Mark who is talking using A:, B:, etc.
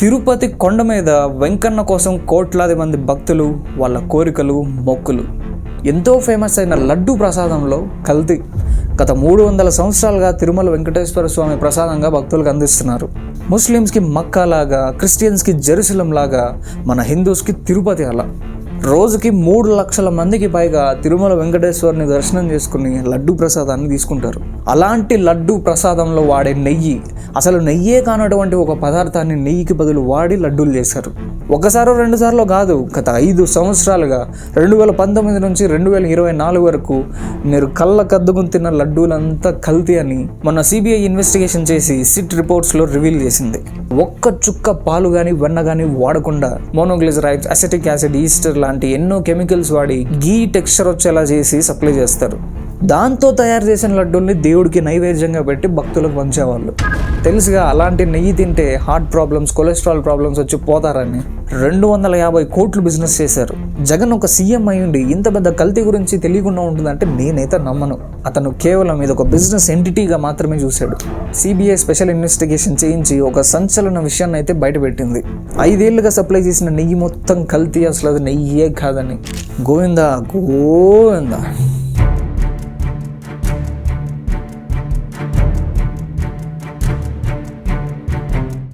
A: తిరుపతి కొండ మీద వెంకన్న కోసం కోట్లాది మంది భక్తులు, వాళ్ళ కోరికలు, మొక్కులు. ఎంతో ఫేమస్ అయిన లడ్డు ప్రసాదంలో కల్తీ. గత 300 సంవత్సరాలుగా తిరుమల వెంకటేశ్వర స్వామి ప్రసాదంగా భక్తులకు అందిస్తున్నారు. ముస్లిమ్స్కి మక్కా లాగా, క్రిస్టియన్స్కి జెరూసలం లాగా, మన హిందూస్కి తిరుపతి అలా. రోజుకి 3 లక్షల మందికి పైగా తిరుమల వెంకటేశ్వరుని దర్శనం చేసుకుని లడ్డు ప్రసాదాన్ని తీసుకుంటారు. అలాంటి లడ్డు ప్రసాదంలో వాడే నెయ్యి, అసలు నెయ్యే కానటువంటి ఒక పదార్థాన్ని నెయ్యికి బదులు వాడి లడ్డూలు చేశారు. ఒకసారో 2 సార్లు కాదు, గత 5 సంవత్సరాలుగా 2019 నుంచి 2024 వరకు మీరు కళ్ళకద్దుకుని తిన్న లడ్డూలంతా కల్తీ అని మొన్న సిబిఐ ఇన్వెస్టిగేషన్ చేసి సిట్ రిపోర్ట్స్లో రివీల్ చేసింది. ఒక్క చుక్క పాలు కానీ వెన్న కానీ వాడకుండా మోనోగ్లిజరైడ్స్, అసెటిక్ యాసిడ్, ఈస్టర్ లాంటి ఎన్నో కెమికల్స్ వాడి గీ టెక్స్చర్ వచ్చేలా చేసి సప్లై చేస్తారు. దాంతో తయారు చేసిన లడ్డూల్ని దేవుడికి నైవేద్యంగా పెట్టి భక్తులకు పంచేవాళ్ళు. తెలుసుగా అలాంటి నెయ్యి తింటే హార్ట్ ప్రాబ్లమ్స్, కొలెస్ట్రాల్ ప్రాబ్లమ్స్ వచ్చి పోతారని 250 కోట్లు బిజినెస్ చేశారు. జగన్ ఒక సీఎం అయ్యుండి ఇంత పెద్ద కల్తీ గురించి తెలియకుండా ఉంటుందంటే నేనైతే నమ్మను. అతను కేవలం ఇది ఒక బిజినెస్ ఎంటిటీగా మాత్రమే చూశాడు. సిబిఐ స్పెషల్ ఇన్వెస్టిగేషన్ చేయించి ఒక సంచలన విషయాన్ని అయితే బయటపెట్టింది. 5 ఏళ్లుగా సప్లై చేసిన నెయ్యి మొత్తం కల్తీ, అసలు అది నెయ్యే కాదని. గోవిందా గోవిందా.